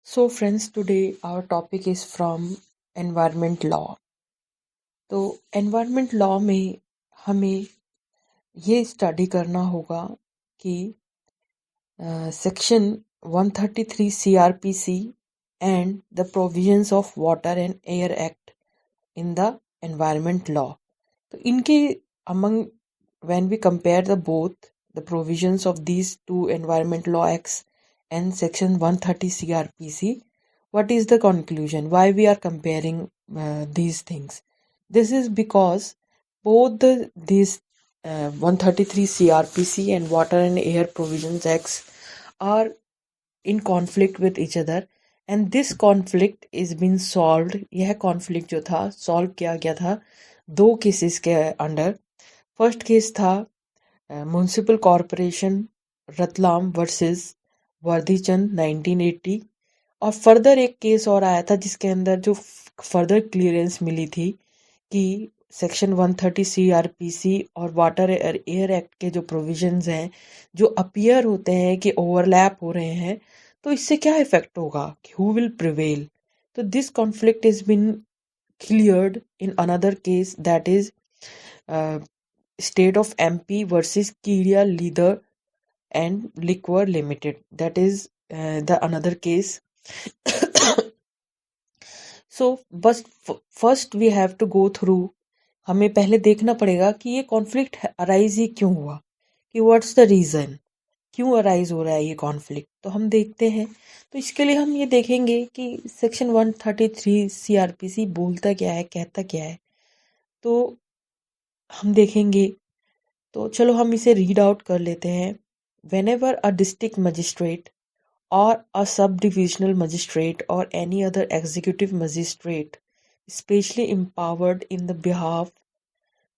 So friends, today our topic is from environment law. तो environment law में हमें ये स्टडी करना होगा कि section 133 CRPC and the provisions of Water and Air Act in the environment law. तो इनके among when we compare the provisions of these two environment law acts and section 130 CRPC, what is the conclusion? Why we are comparing these things? This is because these 133 CRPC and Water and Air Provisions Acts are in conflict with each other, and this conflict is been solved. यह conflict जो था solve किया गया था दो cases के under. First case था municipal corporation Ratlam versus वर्धीचंद 1980, और फर्दर एक केस और आया था जिसके अंदर जो फर्दर क्लियरेंस मिली थी कि सेक्शन 130 CRPC और वाटर एयर एक्ट के जो प्रोविजंस हैं जो अपीयर होते हैं कि ओवरलैप हो रहे हैं, तो इससे क्या इफेक्ट होगा, हु विल प्रिवेल. तो this conflict is been cleared in another case, that is State of MP versus Kiria Leather and Liquor Limited. That is the another case. So first we have to go through. हमें पहले देखना पड़ेगा कि ये conflict arise ही क्यों हुआ, कि what's the reason, क्यों अराइज हो रहा है ये कॉन्फ्लिक्ट. तो हम देखते हैं. तो इसके लिए हम ये देखेंगे कि सेक्शन 133 CRPC बोलता क्या है, कहता क्या है. तो हम देखेंगे. तो चलो हम इसे रीड आउट कर लेते हैं. Whenever a district magistrate or a subdivisional magistrate or any other executive magistrate specially empowered in the behalf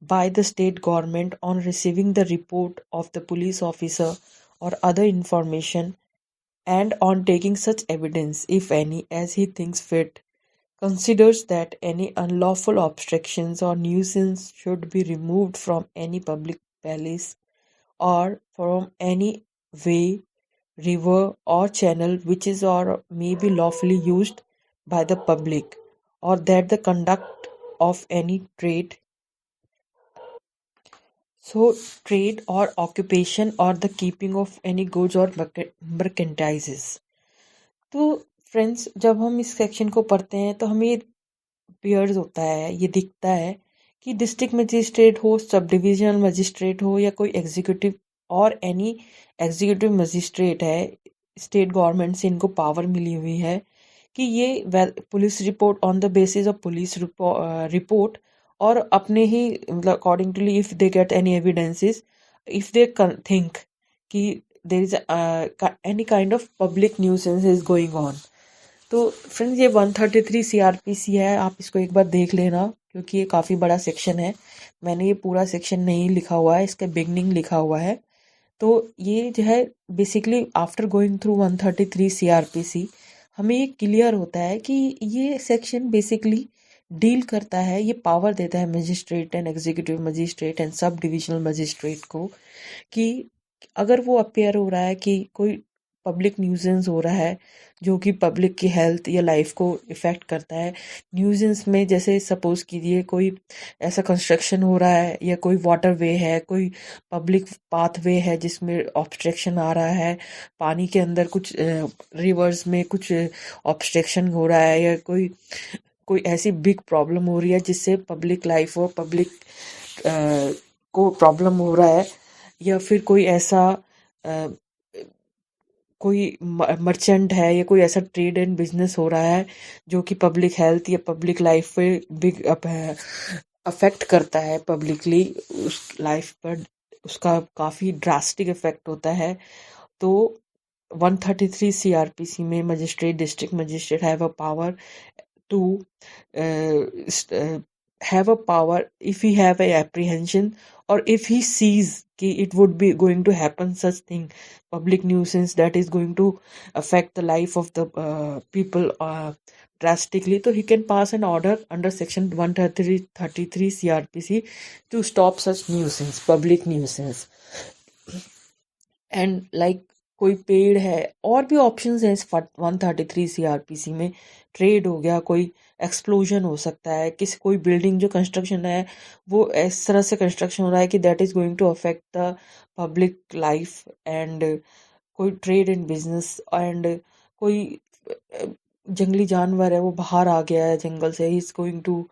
by the state government on receiving the report of the police officer or other information and on taking such evidence, if any, as he thinks fit, considers that any unlawful obstructions or nuisance should be removed from any public place or from any way, river, or channel which is or may be lawfully used by the public, or that the conduct of any trade or occupation or the keeping of any goods or merchandises. तो friends, जब हम इस section को पढ़ते हैं तो हमें appears होता है, ये दिखता है कि डिस्ट्रिक्ट मजिस्ट्रेट हो, सब डिविजनल मजिस्ट्रेट हो, या कोई एग्जीक्यूटिव और एनी एग्जीक्यूटिव मजिस्ट्रेट है, स्टेट गवर्नमेंट से इनको पावर मिली हुई है कि ये police report on the basis of police report और अपने ही मतलब according to if they get any evidences, if they think कि there is any kind of public nuisance is going on. तो फ्रेंड्स, ये 133 CRPC है, आप इसको एक बार देख लेना क्योंकि ये काफ़ी बड़ा सेक्शन है. मैंने ये पूरा सेक्शन नहीं लिखा हुआ है, इसका बिगनिंग लिखा हुआ है. तो ये जो है basically after going through 133 CRPC हमें ये क्लियर होता है कि ये सेक्शन बेसिकली डील करता है, ये पावर देता है magistrate and executive magistrate and sub divisional magistrate को कि अगर वो अपेयर हो रहा है कि कोई पब्लिक न्यूजेंस हो रहा है जो कि पब्लिक की हेल्थ या लाइफ को इफ़ेक्ट करता है. न्यूजेंस में जैसे सपोज कीजिए कोई ऐसा कंस्ट्रक्शन हो रहा है या कोई वाटर वे है, कोई पब्लिक पाथवे है जिसमें ऑब्स्ट्रक्शन आ रहा है, पानी के अंदर कुछ रिवर्स में कुछ ऑब्स्ट्रक्शन हो रहा है, या कोई कोई ऐसी बिग प्रॉब्लम हो रही है जिससे पब्लिक लाइफ और पब्लिक को प्रॉब्लम हो रहा है, या फिर कोई ऐसा कोई मर्चेंट है या कोई ऐसा ट्रेड एंड बिजनेस हो रहा है जो कि पब्लिक हेल्थ या पब्लिक लाइफ पे बिग अफेक्ट करता है, पब्लिकली उस लाइफ पर उसका काफ़ी ड्रास्टिक इफेक्ट होता है. तो 133 CRPC में magistrate, district magistrate have a power to have a power if he have a apprehension or if he sees कि it would be going to happen such thing, public nuisance that is going to affect the life of the people drastically, so he can pass an order under section 133 CRPC to stop such nuisance, public nuisance. And like कोई पेड़ है, और भी options हैं इस 133 CrPC में। Trade हो गया, कोई एक्सप्लोजन हो सकता है, किसी कोई बिल्डिंग जो कंस्ट्रक्शन है वो इस तरह से कंस्ट्रक्शन हो रहा है कि that is going to affect the public life, and कोई ट्रेड एंड बिजनेस, एंड कोई जंगली जानवर है वो बाहर आ गया है जंगल से, he is going to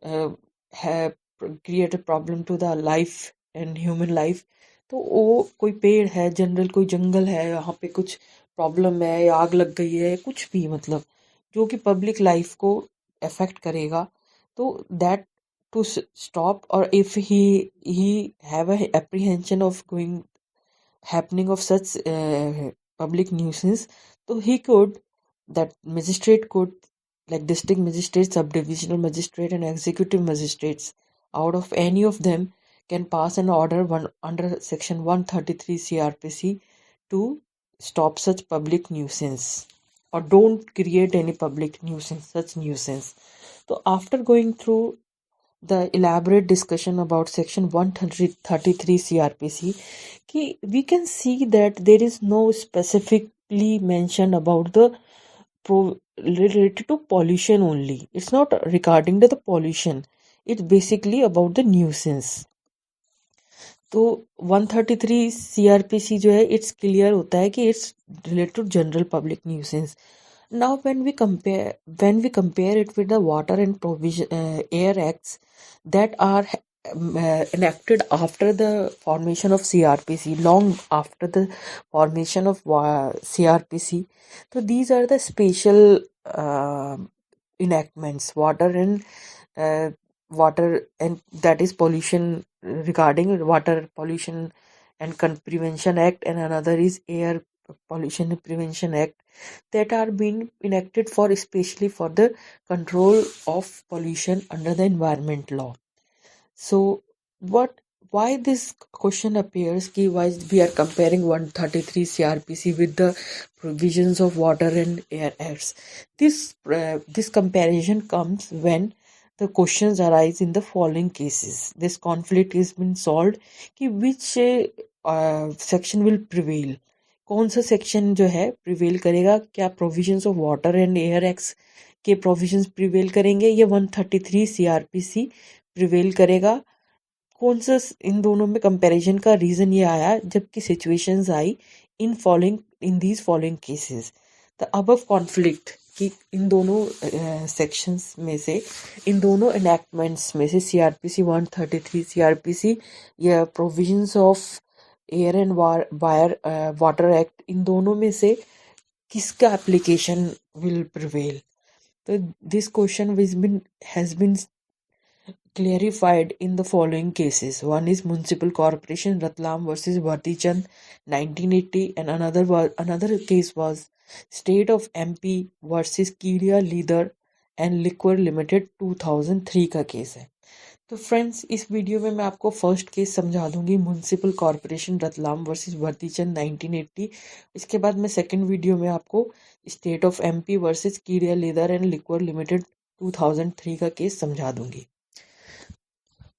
create a problem to the life and human life. तो वो कोई पेड़ है, जनरल कोई जंगल है, यहाँ पे कुछ प्रॉब्लम है या आग लग गई है, कुछ भी मतलब जो कि पब्लिक लाइफ को अफेक्ट करेगा, तो दैट टू स्टॉप, और if he have a apprehension of going happening of such public nuisance, so he could, that magistrate could, like district magistrate, subdivisional magistrate, and executive magistrates, out of any of them can pass an order under section 133 CRPC to stop such public nuisance, or don't create any public nuisance, such nuisance. So after going through the elaborate discussion about section 133 CRPC, we can see that there is no specifically mention about the related to pollution only. It's not regarding the pollution. It's basically about the nuisance. तो 133 CRPC जो है it's clear होता है कि it's related to general public nuisance. Now when we compare it with the water and provision air acts that are enacted after the formation of CRPC, long after the formation of CRPC, so these are the special enactments, uh, water and that is pollution, regarding water pollution and prevention act, and another is air pollution prevention act, that are being enacted for especially for the control of pollution under the environment law. So why this question appears ki why we are comparing 133 CRPC with the provisions of water and air acts. This comparison comes when the questions arise in the following cases. This conflict is been solved कि which section will prevail, कौन सा section जो है prevail करेगा, क्या provisions of water and air acts के provisions prevail करेंगे या 133 सीआरपीसी प्रिवेल करेगा, कौन सा इन दोनों में कंपैरिजन का रीज़न ये आया जबकि situations I in these following cases. The above conflict कि इन दोनों सेक्शंस में से, इन दोनों एनैक्टमेंट्स में से, सीआरपीसी 133 सीआरपीसी या provisions of air and water act, इन दोनों में से किसका एप्लीकेशन विल प्रिवेल. तो this question has been clarified in the following cases. One is Municipal Corporation Ratlam versus Bhartichand 1980, and another case was State of MP versus Kiria Leather and Liquor Limited 2003 का case है. तो friends, इस video में मैं आपको first case समझा दूंगी, municipal corporation Ratlam versus Bharatichand 1980. इसके बाद मैं सेकंड वीडियो में आपको state of MP versus Keria leather and liquor limited 2003 का केस समझा दूंगी.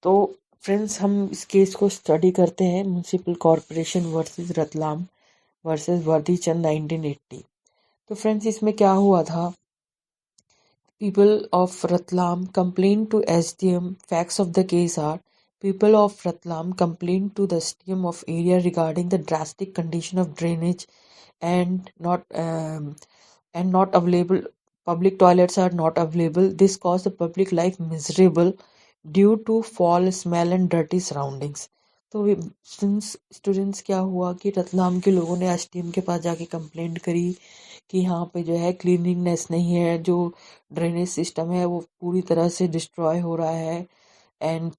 तो फ्रेंड्स, हम इस केस को स्टडी करते हैं, municipal corporation versus Ratlam versus Bharatichand 1980. तो फ्रेंड्स, इसमें क्या हुआ था, people of Ratlam complained to SDM. Facts of the case are: people of Ratlam complained to the SDM of area regarding the drastic condition of drainage and not available. Public toilets are not available. This caused the public life miserable due to foul smell and dirty surroundings. तो students क्या हुआ कि रतलाम के लोगों ने SDM के पास जाके complaint करी कि यहाँ पे जो है क्लीनिंगनेस नहीं है, जो ड्रेनेज सिस्टम है वो पूरी तरह से डिस्ट्रॉय हो रहा है एंड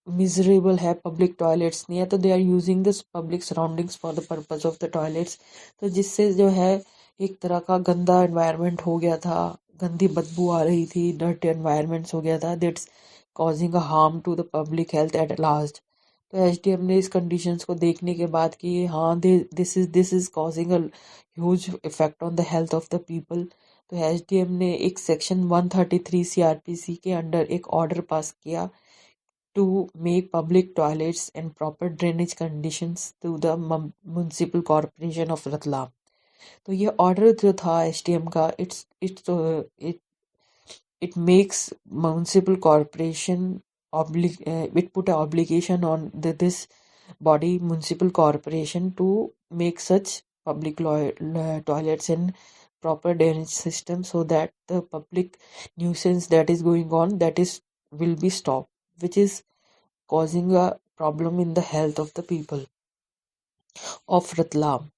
मिजरेबल है, पब्लिक टॉयलेट्स नहीं है. तो they are using this public surroundings for the purpose of the toilets. तो जिससे जो है एक तरह का गंदा एनवायरनमेंट हो गया था, गंदी बदबू आ रही थी, डर्टी एनवायरनमेंट्स हो गया था, that's causing a harm to the public health at last. तो एसडीएम ने इस कंडीशंस को देखने के बाद कि हाँ, this is causing a huge effect on the health of the people. तो एसडीएम ने एक सेक्शन 133 सीआरपीसी के अंडर एक ऑर्डर पास किया to make public toilets and proper drainage conditions to the municipal corporation of Ratlam. तो ये order जो था एसडीएम का, it makes municipal corporation it put an obligation on this body municipal corporation to make such public toilets and proper drainage system, so that the public nuisance that is going on, will be stopped, which is causing a problem in the health of the people of Ratlam.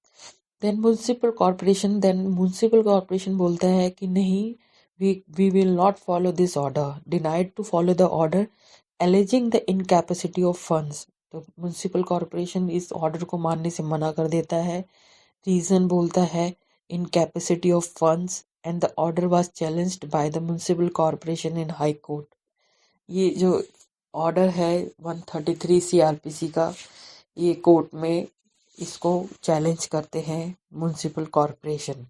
then municipal corporation बोलता है कि नहीं, we will not follow this order, denied to follow the order, alleging the incapacity of funds. तो municipal corporation इस order को मानने से मना कर देता है. रीजन बोलता है incapacity of funds, and the order was challenged by the municipal corporation in high court. ये जो ऑर्डर है 133 सीआरपीसी का, ये कोर्ट में इसको चैलेंज करते हैं म्यूनसिपल कॉरपोरेशन.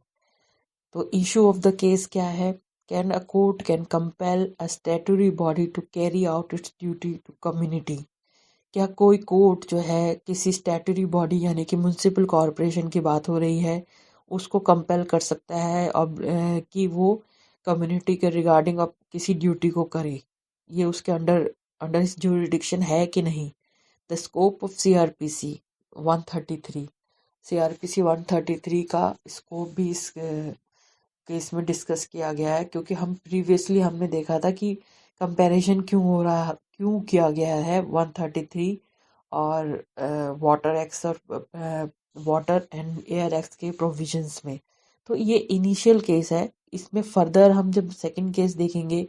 तो इशू ऑफ द केस क्या है? Can a court can compel a statutory body to carry out its duty to community. क्या कोई कोर्ट जो है किसी स्टैट्यूटरी बॉडी यानी कि म्यूनसिपल कॉरपोरेशन की बात हो रही है उसको कंपेल कर सकता है अब कि वो कम्युनिटी के रिगार्डिंग अब किसी ड्यूटी को करे? ये उसके अंडर इस ज्यूरिडिक्शन है कि नहीं? The scope of CrPC 133 CrPC 133 का स्कोप भी इस केस में डिस्कस किया गया है, क्योंकि प्रीवियसली हमने देखा था कि कंपैरिजन क्यों किया गया है 133 और वाटर एक्ट और वाटर एंड एयर एक्ट के प्रोविजंस में. तो ये इनिशियल केस है. इसमें फर्दर हम जब सेकंड केस देखेंगे,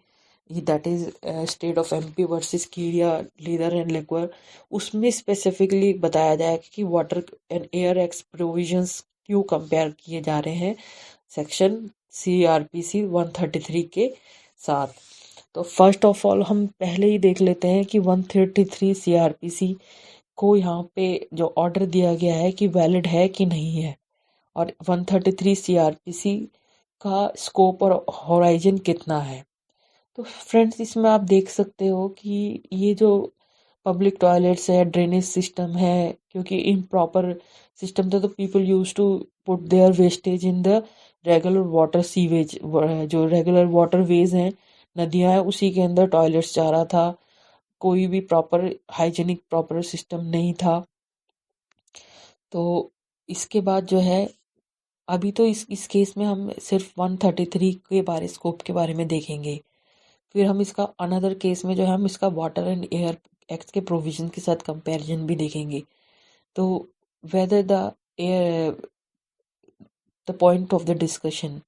that is state of MP versus Keria leather and liquor, उसमें स्पेसिफिकली बताया जाएगा कि water and air act provisions क्यों कंपेयर किए जा रहे हैं सेक्शन सीआरपीसी 133 के साथ. तो फर्स्ट ऑफ ऑल हम पहले ही देख लेते हैं कि 133 सीआरपीसी को यहाँ पे जो ऑर्डर दिया गया है कि वैलिड है कि नहीं है, और 133 सीआरपीसी का स्कोप और होराइजन कितना है. तो फ्रेंड्स, इसमें आप देख सकते हो कि ये जो पब्लिक टॉयलेट्स है, ड्रेनेज सिस्टम है, क्योंकि इम्प्रॉपर सिस्टम था तो people use to put their wastage in the regular water sewage. जो रेगुलर वाटर वेज हैं, नदियाँ हैं, उसी के अंदर टॉयलेट्स जा रहा था. कोई भी प्रॉपर हाइजीनिक प्रॉपर सिस्टम नहीं था. तो इसके बाद जो है, अभी तो इस केस में हम सिर्फ 133 के स्कोप के बारे में देखेंगे. फिर हम इसका अनदर केस में जो है हम इसका वाटर एंड एयर एक्ट के प्रोविजन के साथ कंपैरिजन भी देखेंगे. तो whether the point of the discussion,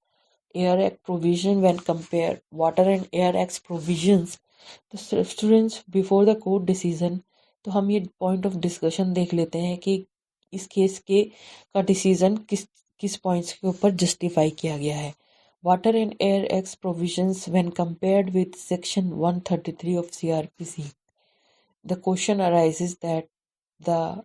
air act provision when compare water and air act provisions, तो students before the court decision, तो हम ये पॉइंट ऑफ डिस्कशन देख लेते हैं कि इस केस का डिसीजन किस पॉइंट्स के ऊपर जस्टिफाई किया गया है. Water and Air Act's provisions when compared with Section 133 of CRPC. The question arises that the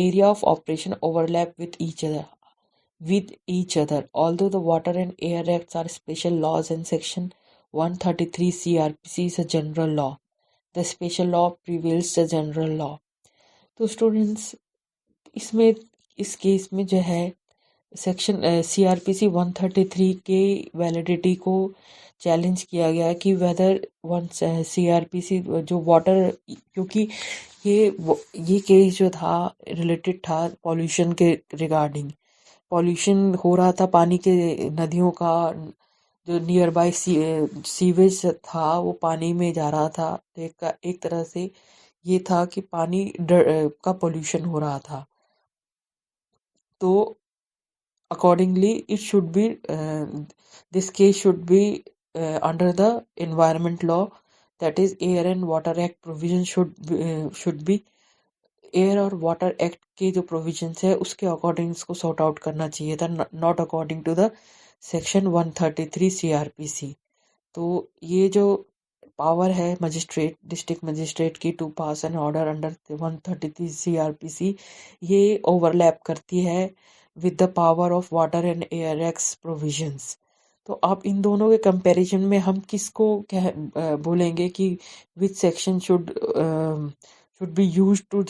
area of operation overlap with each other. Although the Water and Air Acts are special laws and Section 133 CRPC is a general law, the special law prevails the general law. तो students, इसमें इस case में जो है section CrPC 133 के validity को challenge किया गया कि वेदर सीआरपीसी जो वाटर, क्योंकि ये केस जो था रिलेटेड था पॉल्यूशन के रिगार्डिंग. पॉल्यूशन हो रहा था पानी के, नदियों का जो नियर बाय सीवेज था वो पानी में जा रहा था. तो एक तरह से ये था कि पानी का पॉल्यूशन हो रहा था. तो accordingly it should be this case should be under the environment law, that is air and water act provision should be air और वाटर एक्ट के जो प्रोविजंस है उसके अकॉर्डिंग इसको सॉर्ट आउट करना चाहिए था, not according to the section 133 CrPC. तो ये जो पावर है डिस्ट्रिक्ट मजिस्ट्रेट की to pass an order under 133 CrPC, ये ओवरलैप करती है with the power of water and air acts provisions. तो आप इन दोनों के कंपैरिजन में हम किसको बोलेंगे कि which section should be use to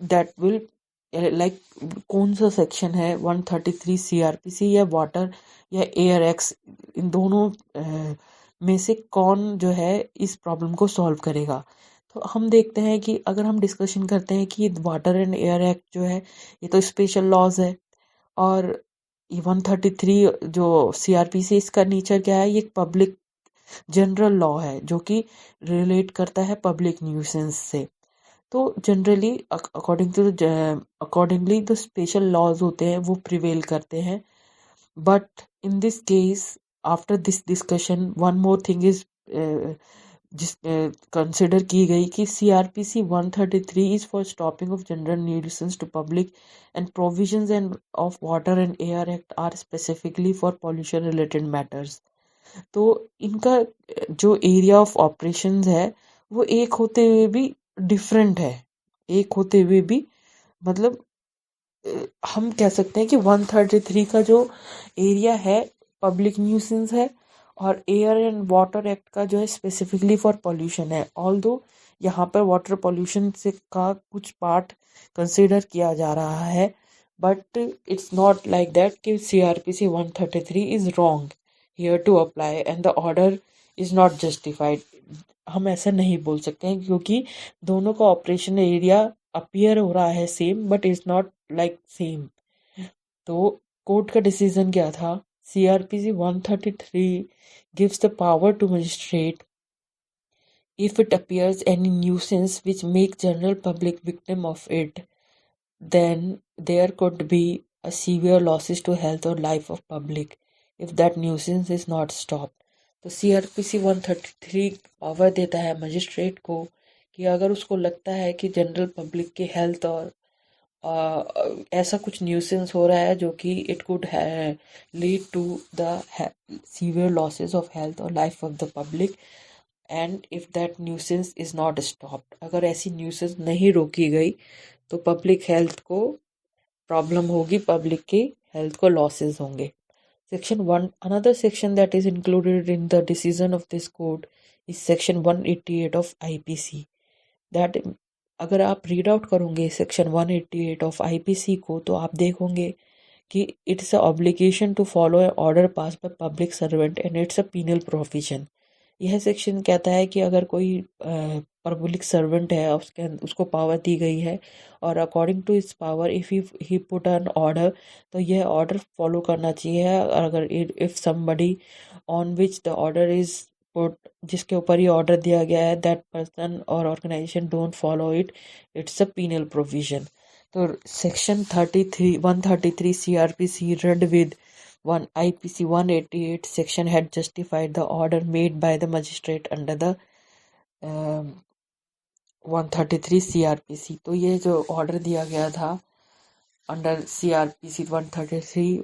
that will like कौन सा सेक्शन है 133 सीआरपीसी या वाटर या एयर एक्ट, इन दोनों में से कौन जो है इस प्रॉब्लम को सॉल्व करेगा। तो हम देखते हैं कि अगर हम डिस्कशन करते हैं कि वाटर एंड एयर एक्ट जो है ये तो स्पेशल लॉज है, और 133 जो सीआरपीसी इसका नेचर क्या है, ये पब्लिक जनरल लॉ है जो कि रिलेट करता है पब्लिक न्यूसेंस से। तो generally accordingly the special laws होते हैं वो प्रिवेल करते हैं। But in this case after this discussion one more thing is जिस कंसिडर की गई कि CrPC 133 is for stopping of general nuisance to public and provisions and of water and air act are specifically for pollution related matters. तो इनका जो area of operations है वो एक होते हुए भी डिफरेंट है, एक होते हुए भी मतलब हम कह सकते हैं कि 133 का जो एरिया है पब्लिक न्यूसेंस है, और एयर एंड वाटर एक्ट का जो है स्पेसिफिकली फॉर पॉल्यूशन है। ऑल्दो यहाँ पर वाटर पॉल्यूशन से का कुछ पार्ट कंसिडर किया जा रहा है, but it's not like that कि CrPC 133 is wrong here to apply and the order is not justified. हम ऐसा नहीं बोल सकते हैं क्योंकि दोनों का ऑपरेशन एरिया अपीयर हो रहा है same, but is not like same. तो कोर्ट का डिसीजन क्या था, CrPC 133 gives the power to magistrate if it appears any nuisance which make general public victim of it, then there could be a severe losses to health or life of public if that nuisance is not stopped। तो CrPC 133 power देता है magistrate को कि अगर उसको लगता है कि जनरल पब्लिक की हेल्थ और ऐसा कुछ न्यूसेंस हो रहा है जो कि it could lead to the severe losses of health और life of the public, and if that nuisance is not stopped, अगर ऐसी न्यूसेंस नहीं रोकी गई तो पब्लिक हेल्थ को प्रॉब्लम होगी, पब्लिक की हेल्थ को लॉसेस होंगे। Section 1 another section that is included in the decision of this court is section 188 of IPC। That अगर आप रीड आउट करोगे सेक्शन 188 ऑफ आईपीसी को तो आप देखोगे कि it's a obligation to follow a order pass by public servant and it's a penal provision. यह section कहता है कि अगर कोई पब्लिक सर्वेंट है उसको पावर दी गई है और अकॉर्डिंग टू इस power if he put an order तो यह ऑर्डर फॉलो करना चाहिए। और अगर if somebody on which the order is put, जिसके ऊपर ये ऑर्डर दिया गया है, दैट पर्सन और organisation don't follow it, it's a penal provision. तो section 133 CrPC read with 1 IPC 188 section had justified the order made by the magistrate under the 133 CRPC। तो ये जो ऑर्डर दिया गया था under CRPC 133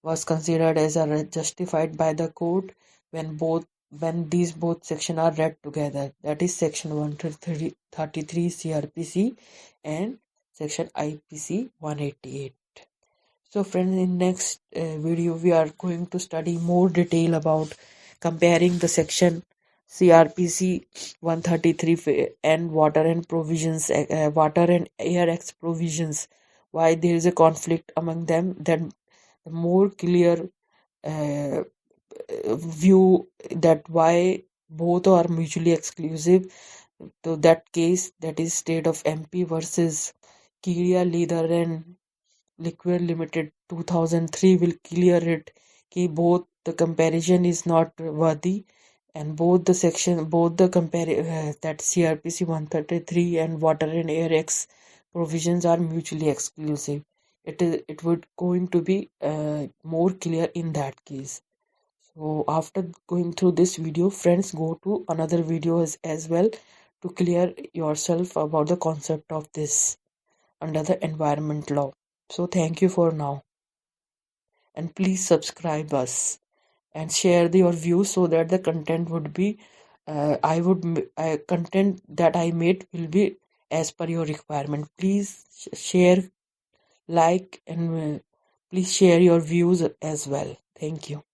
was considered as a justified by the court when these both section are read together, that is section 133 CRPC and section IPC 188। So friends, in next video we are going to study more detail about comparing the section CRPC 133 and water and provisions, water and air acts provisions, why there is a conflict among them, then the more clear view that why both are mutually exclusive. So that case, that is state of MP versus Kiria Leather and Liquid Limited 2003 will clear it कि both the comparison is not worthy and both the section that CRPC 133 and water and air acts provisions are mutually exclusive. It would going to be more clear in that case. So after going through this video, friends, go to another video as well to clear yourself about the concept of this under the environment law. So thank you for now, and please subscribe us and share your views so that the content would be content that I made will be as per your requirement. Please share, like, and Please share your views as well. Thank you.